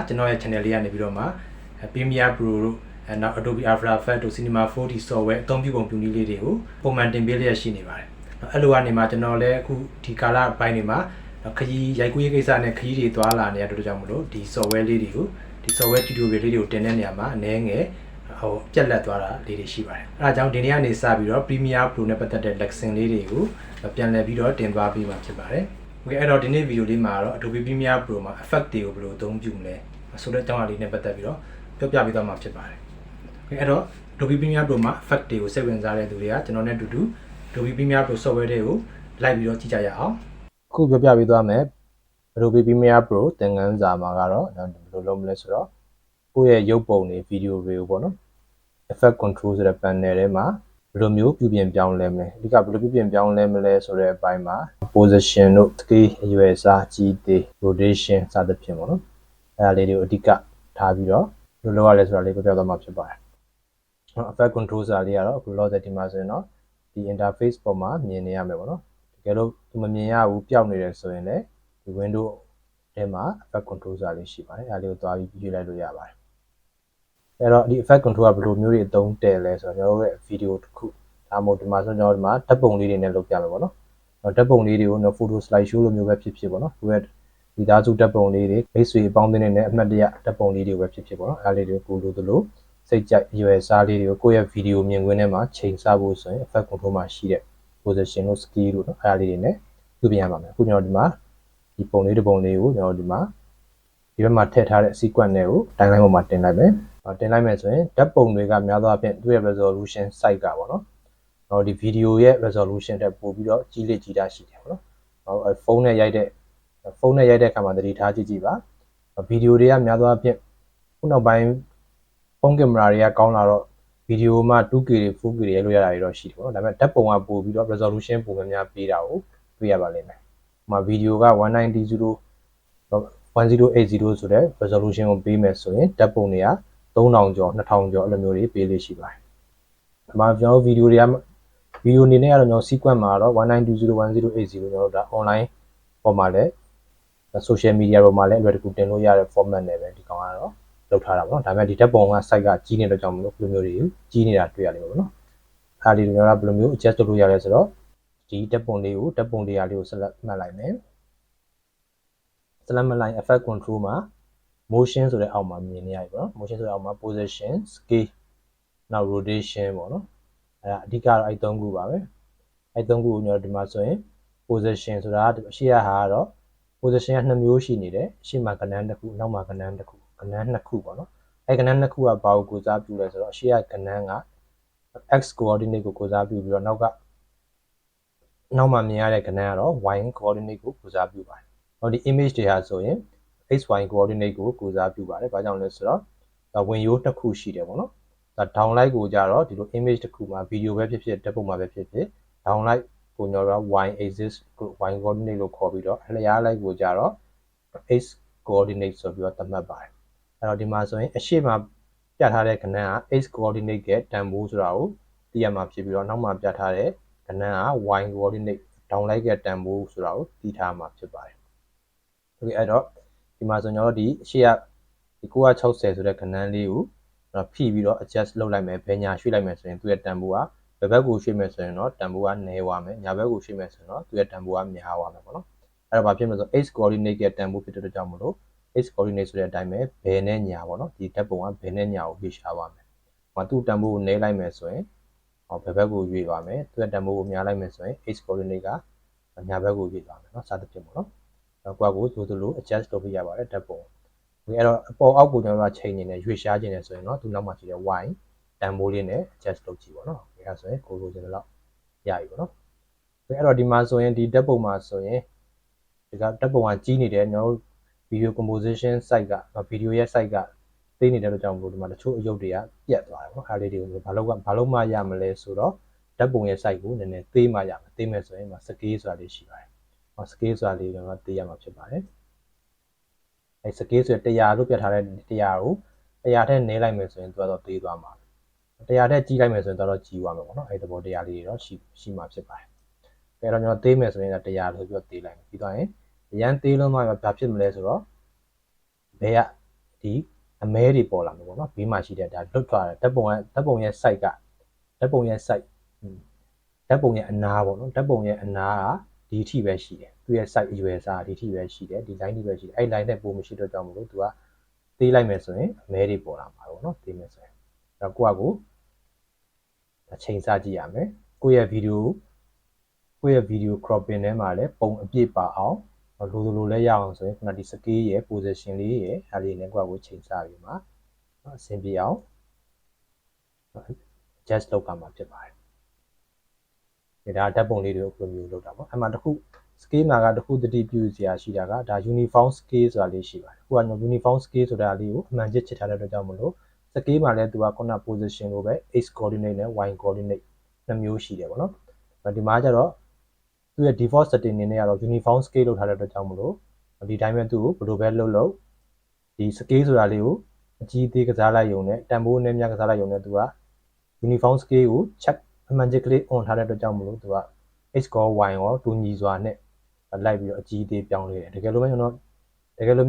ကျွန်တော်ရဲ့ channel လေးကနေပြီးတော့မှ Premiere Pro တို့နောက် Adobe After Effects တို့ Cinema 4D software အသုံးပြုပုံပြုနည်းလေးတွေကိုပုံမှန်တင်ပေးလျက်ရှိနေပါတယ်အဲ့လိုကနေမှကျွန်တော်လည်းအခုဒီကာလပိုင်းတွေမှာခရီးရိုက်ကူးရေးကိစ္စနဲ့ခရီးတွေသွားလာနေရတဲ့အတွက်ကြောင့်မလို့ဒီ software လေးတွေကိုဒီ software tutorial လေးတွေကိုတင်တဲ့နေရာမှာအနည်းငယ်ပြက်လက်သွားတာလေးတွေရှိပါတယ်အဲဒါကြောင့်ဒီနေ့ကနေစပြီးတော့ Premiere Pro နဲ့ပတ်သက်တဲ့ lesson လေးတွေကိုပြန်လည်ပြီးတော့တင်သွားပေးမှာဖြစ်ပါတယ်โอเคအဲ့တော့ဒီနေ့ဗီဒီယိုလေးမှာတော့ Adobe Premiere Pro မှာ effect တွေကိုဘယ်လိုအသုံးပြုမလဲဆိုတဲ့အကြောင်းအရာလေးနဲ့ပတ်သက်ပြီးတော့ပြောပြပေးသွားမှာဖြစ်ပါတယ်โอเคအဲ့တော့ Adobe Premiere Pro မှာ effect တွေကိုစိတ်ဝင်စားတဲ့သူတွေကကျွန်တော်နဲ့အတူတူ Adobe Premiere Pro software တွေကိုလိုက်ပြီးတော့ကြည့်ကြရအောင်အခုပြောပြပေးသွားမယ် Adobe Premiere Pro သင်ခန်းစာမှာကတော့ဘယ်လိုလုပ်မလဲဆိုတော့ကိုယ့်ရဲ့ရုပ်ပုံတွေဗီဒီယိုတွေကိုပေါ့နော် effect control ဆိုတဲ့ panel ထဲမှာဘယ်လိုမျိုးပြုပြင်ပြောင်းလဲမလဲအဓိကဘယ်လိုပြုပြင်ပြောင်းလဲမလဲဆိုတဲ့အပိုင်းမှာ position တို့ scale အရွယ်အစားကြီးသေး rotation စသဖြင့်ပေါ့နော်အဲ့ဒါလေးတွေကိုအဓိကထားပြီးတော့ဘယ်လိုလုပ်ရလဲဆိုတာလေးပြောပြသွားမှာဖြစ်ပါတယ် effect control စာလေးကတော့အခုလောဆယ်ဒီမှာဆိုရင်တော့ဒီ interface ပေါ်မှာမြင်နေရမယ်ပေါ့နော်တကယ်လို့သူမမြင်ရဘူးပျောက်နေတယ်ဆိုရင်လည်းဒီ window ထဲမှာ effect control စာလေးရှိပါတယ်အဲ့ဒါလေးကိုသွားပြီးရွေးလိုက်လို့ရပါတယ်အဲ့တော့ဒီ effect control ကဘယ်လိုမျိုးတွေအသုံးတည့်လဲဆိုတော့ကျွန်တော်တို့ရဲ့ video တစ်ခုဒါမှမဟုတ်ဒီမှာဆိုကျွန်တော်တို့ဒီမှာဓာတ်ပုံလေးတွေနဲ့လုပ်ပြမယ်ပေါ့နော်ဓာတ်ပုံလေးတွေကို photo slide show လိုမျိုးပဲဖြစ်ဖြစ်ပေါ့နော်ဒီရဲ့ဒီသားစုဓာတ်ပုံလေးတွေမိတ်ဆွေအပေါင်းအသင်းတွေနဲ့အမှတ်တရဓာတ်ပုံလေးတွေပဲဖြစ်ဖြစ်ပေါ့နော်အဲ့ဒါလေးတွေကိုလိုသလိုစိတ်ကြိုက်ရွယ်စားလေးတွေကိုကိုယ့်ရဲ့ video မြင်ကွင်းထဲမှာချိန်ဆဖို့ဆိုရင် effect control မှာရှိတဲ့ position တို့ scale တို့နော်အဲ့ဒါလေးတွေနဲ့ပြုပြင်ရပါမယ်အခုကျွန်တော်ဒီမှာဒီပုံလေးတစ်ပုံလေးကိုကျွန်တော်ဒီမှာဒီဘက်မှာထည့်ထားတဲ့ sequence တွေကိုတိုင်းတိုင်းပေါ်မှာတင်လိုက်မယ်တင်လိုက်မယ်ဆိုရင်ဓာတ်ပုံတွေကများသောအားဖြင့်သူ့ရဲ့ resolution size ကပေါ့နော်ဒီ video ရဲ့ resolution တက်ပို့ပြီးတော့ကြီးလေကြီးတာရှိတယ်ပေါ့နော်ဖုန်းနဲ့ရိုက်တဲ့အခါမှာသတိထားကြည့်ပါဗီဒီယိုတွေကများသောအားဖြင့်ခုနောက်ပိုင်းဖုန်းကင်မရာတွေကကောင်းလာတော့ဗီဒီယိုမှာ 2K တွေ 4K တွေရိုက်လို့ရတာတွေတော့ရှိတယ်ပေါ့နော်ဒါပေမဲ့ဓာတ်ပုံကပို့ပြီးတော့ resolution ပုံများပေးတာကိုတွေ့ရပါလိမ့်မယ်။မှာဗီဒီယိုက1900 1080ဆိုတဲ့ resolution ကိုပေးမယ်ဆိုရင်ဓာတ်ပုံတွေက3000ကျော်2000ကျော်အဲ့လိုမျိုးတွေပေးလို့ရှိပါတယ်။ဒါမှကျွန်တော်ဗီဒီယိုအနေနဲ့ကတော့ကျွန်တော် sequence မှာတော့1920 1080ကျွန်တော်တို့ဒါ online ပေါ်မှာလည်း social media ပေါ်မှာလည်းအလွယ်တကူတင်လို့ရတဲ့ format နဲ့ပဲဒီကောင်ကတော့လုပ်ထားတာပေါ့နော်။ဒါပေမဲ့ဒီဓာတ်ပုံက site ကကြီးနေတဲ့ကြောင့်မလို့ဘယ်လိုမျိုးတွေကြီးနေတာတွေ့ရလိမ့်မယ်ပေါ့နော်။အားလေးကျွန်တော်ကဘယ်လိုမျိုး adjust လုပ်လို့ရလဲဆိုတော့ဒီဓာတ်ပုံလေးကို select မှတ်လိုက်မယ် select မှတ်လိုက် effect control မှာ motion ဆိုတဲ့အောက်မှာမြင်နေရပြီပေါ့နော် motion ဆိုတဲ့အောက်မှာ position scale နောက် rotation ပေါ့နော်အဲ့ဒါအဓိကတော့အဲ့၃ခုပါပဲအဲ့၃ခုကိုကျွန်တော်ဒီမှာဆိုရင် position ဆိုတာအရှိရဟာကတော့ position က2မျိုးရှိနေတယ်အရှိမှာကဏ္ဍတစ်ခုနောက်မှာကဏ္ဍတစ်ခုကဏ္ဍနှစ်ခုပေါ့နော်အဲ့ကဏ္ဍနှစ်ခုကဘာကိုကိုစားပြုလဲဆိုတော့အရှိရကဏ္ဍက x coordinate ကိုကိုစားပြုပြီးတော့နောက်မှာမြင်ရတဲ့ကဏ္ဍကတော့ y coordinate ကိုကိုစားပြုပါတယ်ဟောဒီ image တွေဟာဆိုရင် xy coordinate ကိုကိုစားပြုပါတယ်ဘာကြောင့်လဲဆိုတော့ဝင်ရိုးတစ်ခုရှိတယ်ပေါ့နော်ဒါ downlight ကိုကြတော့ဒီလို image တစ်ခုမှာ video ပဲဖြစ်ဖြစ်ဓာတ်ပုံမှာပဲဖြစ်ဖြစ် downlight ကိုကျွန်တော်တို့ y axis y coordinate လို့ခေါ်ပြီးတော့အလျား light ကိုကြတော့ x coordinate ဆိုပြီးတော့သတ်မှတ်ပါတယ်အဲ့တော့ဒီမှာဆိုရင်အရှိမပြထားတဲ့ကဏ္ဍက x coordinate ရဲ့တန်ဖိုးဆိုတာကိုသိရမှာဖြစ်ပြီးတော့နောက်မှာပြထားတဲ့ကဏ္ဍက y coordinate downlight ရဲ့တန်ဖိုးဆိုတာကိုသိထားမှာဖြစ်ပါတယ်โอเคအဲ့တော့ဒီမှာဆိုကျွန်တော်တို့ဒီအရှိရဒီ960ဆိုတဲ့ကဏ္ဍလေးကိုဖိပြီးတော့ adjust လုပ်လိုက်မယ်ဘယ်ညာရွှေ့လိုက်မယ်ဆိုရင်သူ့ရဲ့တန်ဖိုးကဘယ်ဘက်ကိုရွှေ့မယ်ဆိုရင်တော့တန်ဖိုးကနည်းသွားမယ်ညာဘက်ကိုရွှေ့မယ်ဆိုရင်တော့သူ့ရဲ့တန်ဖိုးကများသွားမယ်ပေါ့နော်အဲ့တော့ဘာဖြစ်မလဲဆို x coordinate ရဲ့တန်ဖိုးဖြစ်တဲ့အတွက်ကြောင့်မလို့ x coordinate ဆိုတဲ့အတိုင်းပဲဘယ်နဲ့ညာပေါ့နော်ဒီဓာတ်ပုံကဘယ်နဲ့ညာကိုရွေ့ရှားသွားမယ်ဟိုသူ့တန်ဖိုးကိုနည်းလိုက်မယ်ဆိုရင်ဘယ်ဘက်ကိုရွေ့သွားမယ်သူ့ရဲ့တန်ဖိုးကိုများလိုက်မယ်ဆိုရင် x coordinate ကညာဘက်ကိုရွေ့သွားမယ်နော်စသဖြင့်ပေါ့နော်ကိုယ့်ကိုယ်လို adjust လုပ်ပြရပါတယ်ဓာတ်ပုံအဲ့တော့အပေါ်အောက်ကိုကျွန်တော်တို့ချိန်နေတယ်ရွေ့ရှားခြင်းနေဆိုရင်တော့သူနောက်မှာရှိတဲ့ y တန်ဖိုးလေးနဲ့ adjust လုပ်ကြည့်ပါတော့အဲ့ဒါဆိုရင်ကိုလိုချင်တဲ့လောက်ရပြီပေါ့နော်အဲ့တော့ဒီမှာဆိုရင်ဒီဓာတ်ပုံမှာဆိုရင်ဒီကဓာတ်ပုံကကြီးနေတယ်ကျွန်တော်တို့ video composition site က video ရဲ့ site ကသိနေတဲ့အတွက်ကြောင့်မလို့ဒီမှာတချို့အယုတ်တွေကပြတ်သွားတယ်ပေါ့အဲ့လေးတွေကိုဘာလို့မှရမလဲဆိုတော့ဓာတ်ပုံရဲ့ site ကိုနည်းနည်းသေးမှရမယ်သေးမယ်ဆိုရင်scale ဆိုတာလေးရှိပါတယ်scale ဆိုတာလေးကျွန်တော်သိရမှာဖြစ်ပါတယ်အဲ scale ဆို100လို့ပြထားတဲ့100ကို100ထက်နည်းလိုက်မယ်ဆိုရင်သူကတော့သေးသွားမှာ100ထက်ကြီးလိုက်မယ်ဆိုရင်တော့ကြီးသွားမှာပေါ့နော်အဲသဘောတရားလေးတွေတော့ရှိမှာဖြစ်ပါတယ်အဲတော့ကျွန်တော်သေးမယ်ဆိုရင်100လို့ပြောသေးလိုက်မယ်ပြီးတော့ရင်ရန်သေးလုံးမှဘာဖြစ်မလဲဆိုတော့ဘယ်က ဒီအမဲတွေပေါ်လာမှာပေါ့နော်ဘေးမှာရှိတဲ့ဒါလွတ်သွားတယ်ဓာတ်ပုံရဲ့ site ကဓာတ်ပုံရဲ့ site ဓာတ်ပုံရဲ့အနားပေါ့နော်ဓာတ်ပုံရဲ့အနားကဒီအထိပဲရှိတယ်သူရဲ့ site အရွယ်စားဒီအထိပဲရှိတယ်ဒီ line တွေပဲရှိတယ်အဲ့ line နဲ့ပုံမရှိတော့ကြောင့်မလို့သူကသေးလိုက်မယ်ဆိုရင်အမဲတွေပေါ်လာမှာပေါ့နော်သေးမယ်ဆိုရင်အဲ့တော့ကိုချိန်စကြည့်ရမယ်ကိုယ့်ရဲ့ video cropping ထဲမှာလည်းပုံအပြည့်ပါအောင်လိုလဲရအောင်ဆိုရင်ခုနဒီ scale ရဲ့ position လေးရဲ့အဲ့ဒီနဲ့ကိုချိန်စပြီးမှအဆင်ပြေအောင် adjust လုပ်ကမှာဖြစ်ပါတယ်ဒါဓာတ်ပုံလေးတွေကိုဘယ်လိုမျိုးလုပ်တာပေါ့အဲ့မှာတစ်ခု scale မှာကတစ်ခုတတိပြုစရာရှိတာကဒါ uniform scale ဆိုတာလေးရှိပါတယ်ခုက uniform scale ဆိုတာလေးကိုအမှန်ချစ်ထားတဲ့အတွက်ကြောင့်မလို့ scale မှာလည်းသူကခုန position လိုပဲ x coordinate နဲ့ y coordinate နှစ်မျိုးရှိတယ်ပေါ့နော်ဒီမှာကျတော့သူရဲ့ default setting အနေနဲ့ကတော့ uniform scale လုပ်ထားတဲ့အတွက်ကြောင့်မလို့ဒီတိုင်းပဲသူ့ကိုဘယ်လိုပဲလုပ်ဒီ scale ဆိုတာလေးကိုအကြီးအသေးကစားလိုက်ရုံနဲ့တန်ဖိုးနဲ့များကစားလိုက်ရုံနဲ့သူက uniform scale ကို check အမှန်ချစ်ကလေး on ထားတဲ့အတွက်ကြောင့်မလို့သူက x ကော y ရောတူညီစွာနဲ့လိုက်ပြီးတော့အကြီးအသေးပြောင်းလဲတယ်တကယ်လို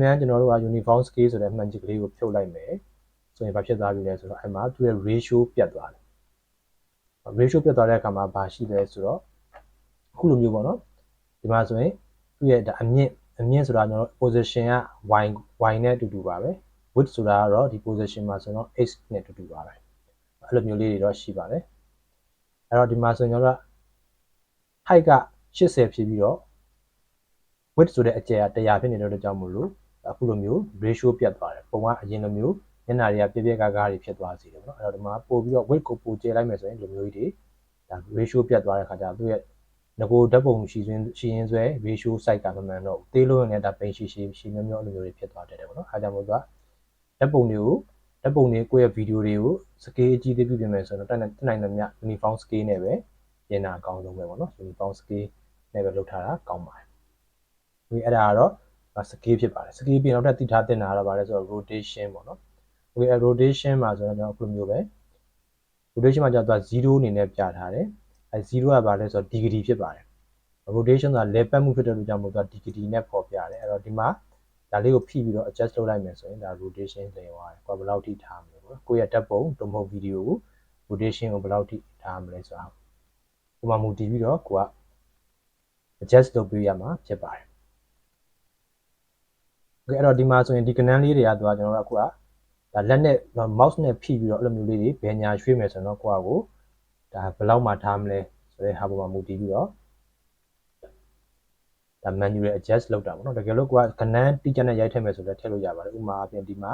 ့များကျွန်တော်တို့က uniform scale ဆိုတဲ့အမှန်ချစ်ကလေးကိုဖြုတ်လိုက်မယ်ဆိုရင်ဘာဖြစ်သွားပြီလဲဆိုတော့အဲ့မှာသူရဲ့ ratio ပြတ်သွားတယ် ratio ပြတ်သွားတဲ့အခါမှာဘာရှိလဲဆိုတော့အခုလိုမျိုးပေါ့နော်ဒီမှာဆိုရင်သူ့ရဲ့ဒါအမြင့်ဆိုတာကျွန်တော် position က y နဲ့အတူတူပါပဲ width ဆိုတာကတော့ဒီ position မှာဆိုတော့ x နဲ့အတူတူပါပဲအဲ့လိုမျိုးလေးတွေတော့ရှိပါတယ်အဲ့တော့ဒီမှာဆိုရင်ကျွန်တော်တို့ height က80ဖြစ်ပြီးတော့ width ဆိုတဲ့အကျယ်က100ဖြစ်နေတဲ့အတွက်ကြောင့်မို့လို့အခုလိုမျိုး ratio ပြတ်သွားတယ်ပုံကအရင်လိုမျိုးမျက်နှာတွေကပြက်ကားတွေဖြစ်သွားစေတယ်ပေါ့နော်အဲ့တော့ဒီမှာပို့ပြီးတော့ width ကိုပိုကျယ်လိုက်မယ်ဆိုရင်ဒီလိုမျိုးကြီးတွေဒါ ratio ပြတ်သွားတဲ့ခါကျတော့သူ့ရဲ့ငကိုဓာတ်ပုံရှိရင်းဆွဲ ratio size ကမမှန်တော့သေးလို့ရင်လည်းဒါပိန်ရှိမျောမျောလိုမျိုးတွေဖြစ်သွားတယ်ပေါ့နော်အားကြောင့်မို့လို့ဓာတ်ပုံတွေကိုယ့်ရဲ့ video တွေကို scale အကြီးသေးပြုပြင်မယ်ဆိုတော့တက်နိုင်သမျှ uniform scale နဲ့ပဲပြင်တာအကောင်းဆုံးပဲပေါ့နော် uniform scale နဲ့ပဲလုပ်ထားတာကောင်းပါတယ်ဒီအဲ့ဒါကတော့ scale ဖြစ်ပါတယ် scale ပြင်တော့တက်သိထားတင်တာကတော့ဗာလဲဆိုတော့ rotation ပေါ့နော် okay rotation မှာဆိုတော့ကျွန်တော်အခုလိုမျိုးပဲ rotation မှာကျတော့0အနေနဲ့ပြထားတယ်အဲ0ကဗာလဲဆိုတော့ degree ဖြစ်ပါတယ် rotation ဆိုတာလဲပတ်မှုဖြစ်တဲ့အတွက်ကြောင့်မို့သူက degree နဲ့ပေါ်ပြတယ်အဲ့တော့ဒီမှာဒါလေးကိုဖိပြီးတော့ adjust လုပ်လိုက်မယ်ဆိုရင်ဒါ rotation လည်သွားတယ်ကိုယ်ဘယ်လောက်ထိထားမလဲပေါ့ကိုယ့်ရဲ့ဓာတ်ပုံတို့မဟုတ် video ကို rotation ကိုဘယ်လောက်ထိထားမလဲဆိုတာကိုမှမူတည်ပြီးတော့ကိုက adjust လုပ်ပေးရမှာဖြစ်ပါတယ် okay အဲ့တော့ဒီမှာဆိုရင်ဒီကဏ္ဍလေးတွေကကျွန်တော်တို့အခုကဒါလက်နဲ့ mouse နဲ့ဖိပြီးတော့အဲ့လိုမျိုးလေးတွေဘယ်ညာရွှေ့မယ်ဆိုတော့ကိုယ့်အကိုဒါဘယ်လောက်မှထားမလဲဆိုတဲ့ဟာပေါ်မှာမူတည်ပြီးတော့ဒါ manual adjust လုပ်တာပေါ့နော်တကယ်လို့ကိုကကဏ္ဍတိကျနဲ့ရိုက်ထည့်မယ်ဆိုလည်းထည့်လို့ရပါတယ်ဥပမာအပြင်ဒီမှာ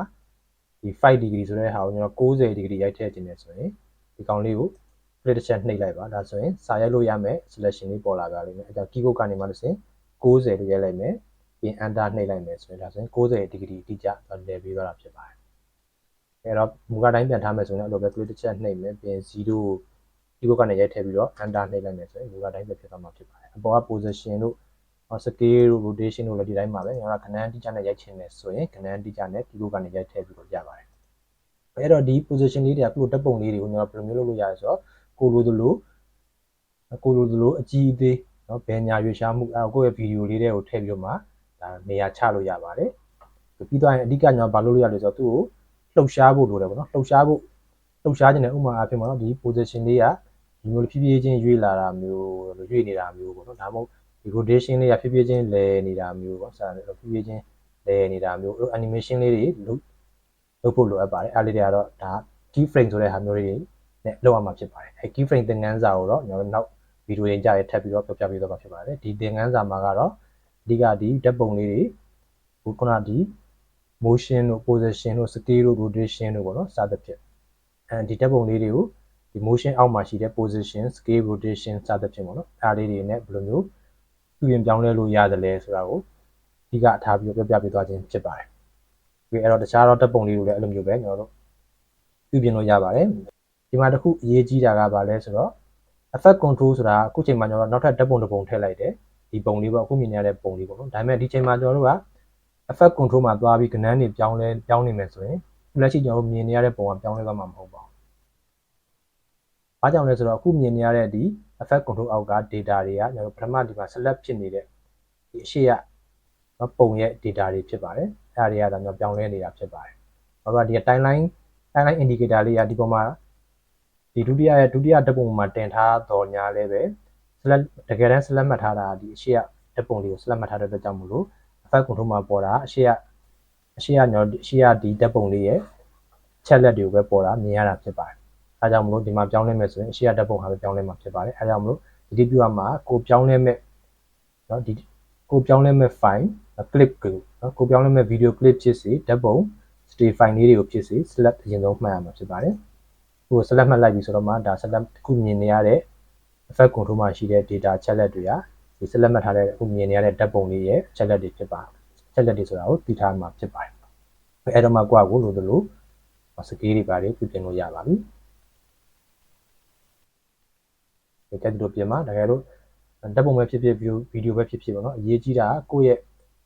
ဒီ5 degree ဆိုတဲ့ဟာကိုကျွန်တော်90 degree ရိုက်ထည့်ခြင်းနဲ့ဆိုရင်ဒီကောင်လေးကို play တစ်ချက်နှိပ်လိုက်ပါဒါဆိုရင်စာရိုက်လို့ရမယ် selection လေးပေါ်လာပါလိမ့်မယ်အဲဒါ keyboard ကနေမှလို့ဆိုရင်90လို့ရိုက်လိုက်မယ်ပြင် enter နှိပ်လိုက်မယ်ဆိုရင်ဒါဆိုရင်90 degree တိကျလည်ပြီးသွားတာဖြစ်ပါတယ်အဲ့တော့မူကတိုင်းပြန်ထားမယ်ဆိုရင်အဲ့လိုပဲ play တစ်ချက်နှိပ်မယ်ပြင်0 keyboard ကနေရိုက်ထည့်ပြီးတော့ enter နှိပ်လိုက်မယ်ဆိုရင်မူကတိုင်းပဲဖြစ်သွားမှာဖြစ်ပါတယ်အပေါ်က position တို့scale တို့ rotation တို့လည်းဒီတိုင်းပါပဲကျွန်တော်ကခဏတိကျနဲ့ရိုက်ချင်တယ်ဆိုရင်ခဏတိကျနဲ့ keyboard ကနေရိုက်ထည့်ပြီးတော့ရပါတယ်အဲ့တော့ဒီ position လေးတွေကခုလိုဓာတ်ပုံလေးတွေကိုကျွန်တော်ဘယ်လိုမျိုးလုပ်လို့ရလဲဆိုတော့ကိုလိုသလိုအကြီးအသေးเนาะဘယ်ညာရွေးရှားမှုအဲ့ကိုယ့်ရဲ့ video လေးတွေကိုထည့်ပြီးတော့မှဒါနေရာချလို့ရပါတယ်ပြီးတော့အဓိကကျွန်တော်ဘာလုပ်လို့ရလဲဆိုတော့သူ့ကိုလှုပ်ရှားဖို့လိုတယ်ပေါ့နော်လှုပ်ရှားခြင်းနဲ့ဥပမာအဖြစ်ပေါ့နော်ဒီ position လေးကဒီလိုဖြည်းဖြည်းချင်းရွေ့လာတာမျိုးရွေ့နေတာမျိုးပေါ့နော်ဒါမှမဟုတ်ဒီ rotation လေးကဖြည်းဖြည်းချင်းလဲနေတာမျိုးပေါ့ဆရာဖြည်းဖြည်းချင်းလဲနေတာမျိုး animation လေးတွေလုပ်ဖို့လိုအပ်ပါတယ်အဲ့လေးတွေကတော့ဒါ key frame ဆိုတဲ့ဟာမျိုးတွေနဲ့လုပ်ရမှာဖြစ်ပါတယ်အဲ key frame သင်ခန်းစာကိုတော့ကျွန်တော်တို့နောက်ဗီဒီယိုရင်းကြရထပ်ပြီးတော့ပြောပြပေးတော့မှာဖြစ်ပါတယ်ဒီသင်ခန်းစာမှာကတော့အဓိကဒီဓာတ်ပုံလေးတွေခုနဒီ motion တို့ position တို့ scale တို့ rotation တို့ပေါ့နော်စသဖြင့်အဲဒီဓာတ်ပုံလေးတွေကိုဒီ motion အောက်မှာရှိတဲ့ position scale rotation စသဖြင့်ပေါ့နော်အားလေးတွေနဲ့ဘယ်လိုမျိုးပြင်ပြောင်းလဲလို့ရတယ်လဲဆိုတာကိုအဓိကထားပြီးပြောပြပေးသွားခြင်းဖြစ်ပါတယ်ပြီးအဲ့တော့တခြားတော့ဓာတ်ပုံလေးတွေလည်းအဲ့လိုမျိုးပဲကျွန်တော်တို့ပြင်လို့ရပါတယ်ဒီမှာတစ်ခုအရေးကြီးတာကဘာလဲဆိုတော့ effect control ဆိုတာအခုချိန်မှာကျွန်တော်တို့နောက်ထပ်ဓာတ်ပုံတစ်ပုံထည့်လိုက်တယ်ဒီပုံလေးပေါ့အခုမြင်ရတဲ့ပုံလေးပေါ့နော်ဒါပေမဲ့ဒီချိန်မှာကျွန်တော်တို့က effect control မှာသွားပြီးကဏ္ဍတွေပြောင်းနေမယ်ဆိုရင်လက်ရှိကျွန်တော်တို့မြင်နေရတဲ့ပုံကပြောင်းလဲသွားမှာမဟုတ်ပါဘူး။ဘာကြောင့်လဲဆိုတော့အခုမြင်နေရတဲ့ဒီ effect control အောက်က data တွေကကျွန်တော်တို့ပထမဒီမှာ select ဖြစ်နေတဲ့ဒီအရှိရပုံရဲ့ data တွေဖြစ်ပါတယ်။အဲ့ဒါတွေကဒါမျိုးပြောင်းလဲနေတာဖြစ်ပါတယ် ဘာလို့ဒီ timeline indicator လေးကဒီပေါ်မှာဒီဒုတိယဓာတ်ပုံမှာတင်ထားတော့ညာလဲပဲ select တကယ်တမ်း select မှတ်ထားတာဒီအရှိရဓာတ်ပုံလေးကို select မှတ်ထားတဲ့အတွက်ကြောင့်မလို့ effect control မှာပေါ်တာအရှိရဒီဓာတ်ပုံလေးရဲ့ချက်လက်တွေကိုပဲပေါ်တာမြင်ရတာဖြစ်ပါတယ်အဲဒါကြောင့်မလို့ဒီမှာပြောင်းလဲမယ်ဆိုရင်အရှိရဓာတ်ပုံဟာပဲပြောင်းလဲမှာဖြစ်ပါတယ်အဲဒါကြောင့်မလို့ဒီ view မှာကိုပြောင်းလဲမဲ့เนาะဒီကိုပြောင်းလဲမဲ့ file clip ကိုเนาะကိုပြောင်းလဲမဲ့ video clip ဖြစ်စေဓာတ်ပုံ stay file လေးတွေကိုဖြစ်စေ select အရင်ဆုံးမှတ်ရမှာဖြစ်ပါတယ်ကို select မှတ်လိုက်ပြီဆိုတော့မှဒါ select ခုမြင်နေရတဲ့ effect control မှာရှိတဲ့ data ချက်လက်တွေကဒီ select မှတ်ထားတဲ့ခုမြင်နေရတဲ့ဓာတ်ပုံလေးရဲ့ချက်လက်တွေဖြစ်ပါတယ်ချက်လက်တွေဆိုတာကိုသိထားမှာဖြစ်ပါတယ်အဲ့တော့မှကိုယ့်ကိုလိုသလိုစကေးတွေပါတွေပြပြင်လို့ရပါပြီဒီကဲတို့ပြင်မှာတကယ်လို့ဓာတ်ပုံပဲဖြစ်ဖြစ်ဗီဒီယိုပဲဖြစ်ဖြစ်ပေါ့နော်အရေးကြီးတာကိုယ့်ရဲ့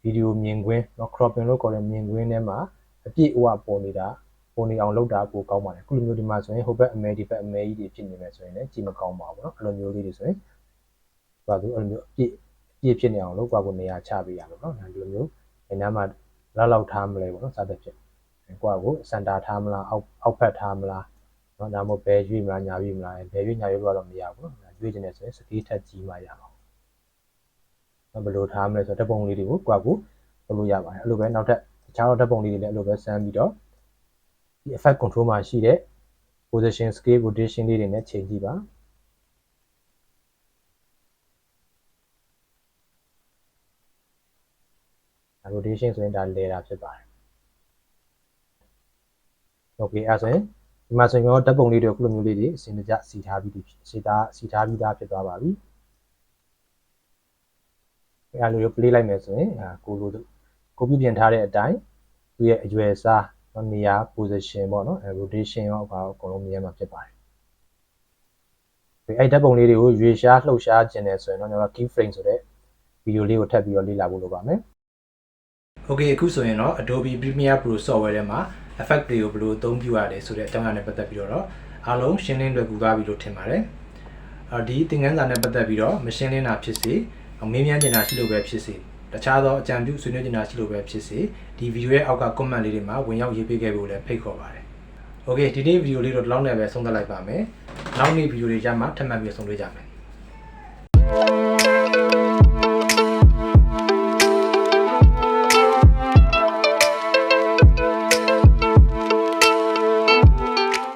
ဗီဒီယိုမြင်ကွင်းเนาะ cropping လို့ခေါ်တဲ့မြင်ကွင်းထဲမှာအပြည့်အဝပေါ်နေအောင်လုပ်တာပိုကောင်းပါတယ်ခုလိုမျိုးဒီမှာဆိုရင်ဟိုဘက်အမဲဒီဘက်အမဲကြီးတွေဖြစ်နေမယ်ဆိုရင်လည်းကြည့်မကောင်းပါဘူးเนาะအဲ့လိုမျိုးလေးတွေဆိုရင်ဘာလို့အဲ့လိုမျိုးအပြည့်ဖြစ်နေအောင်လို့ကိုနေရာချပေးရမှာเนาะဒီလိုမျိုးဒီနားမှာလောက်ထားမလဲပေါ့เนาะစသဖြင့်ကိုစန်တာထားမလားအောက်ဖက်ထားမလားเนาะဒါမှမဟုတ်ဘယ်ရွေ့မလားညာရွေ့မလားဘယ်ရွေ့ညာရွေ့တော့မရဘူးเนาะရွေ့နေတယ်ဆိုရင်စကေးထက်ကြီးမှရအောင်ဘယ်လိုထားမလဲဆိုတော့ဓာတ်ပုံလေးတွေကိုလုပ်လို့ရပါတယ်အဲ့လိုပဲနောက်ထပ်တခြားဓာတ်ပုံလေးတွေလည်းအဲ့လိုပဲစမ်းပြီးတော့ဒီ effect control မှာရှိတဲ့ position scale rotation လေးတွေနဲ့ချိန်ကြည့်ပါrotation ဆိုရင်ဒါလဲတာဖြစ်ပါတယ် okay အဲ့ဆိုရင်ဒီမှာဆိုရင်ဓာတ်ပုံလေးတွေကိုခုလိုမျိုးလေးတွေအစင်တကျစီထားပြီးသားဖြစ်သွားပါပြီအဲ့လို play လိုက်မယ်ဆိုရင်ကိုပြုပြင်ထားတဲ့အတိုင်းသူရဲ့အရွယ်အစားနေရာ position ပေါ့နော် rotation ရောအကုန်လုံးမြင်ရမှာဖြစ်ပါတယ်အဲ့ဓာတ်ပုံလေးတွေကိုရွေရှားလှုပ်ရှားခြင်းတယ်ဆိုရင်တော့ကျွန်တော် key frame ဆိုတဲ့ဗီဒီယိုလေးကိုထပ်ပြီးတော့လေ့လာဖို့လုပ်ပါမယ် okay အခုဆိုရင်တော့ Adobe Premiere Pro software ထဲမှာ effect တွေကိုဘယ်လိုအသုံးပြုရလဲဆိုတဲ့အကြောင်းအရာနဲ့ပတ်သက်ပြီးတော့အားလုံးရှင်းလင်းလွယ်ကူသွားပြီလို့ထင်ပါတယ်ဒီသင်ခန်းစာနဲ့ပတ်သက်ပြီးတော့မရှင်းလင်းတာဖြစ်စေမေးမြန်းချင်တာရှိလို့ပဲဖြစ်စေတခြားသောအကြံပြုဆွေးနွေးချင်တာရှိလို့ပဲဖြစ်စေဒီဗီဒီယိုရဲ့အောက်က comment လေးတွေမှာဝင်ရောက်ရေးပေးခဲ့ဖို့လည်းဖိတ်ခေါ်ပါတယ် okay ဒီနေ့ဗီဒီယိုလေးတော့ဒီလောက်နဲ့ပဲဆုံးသက်လိုက်ပါမယ်နောက်နေ့ဗီဒီယိုတွေကြမှာထပ်မံပြီးဆုံတွေ့ကြမယ်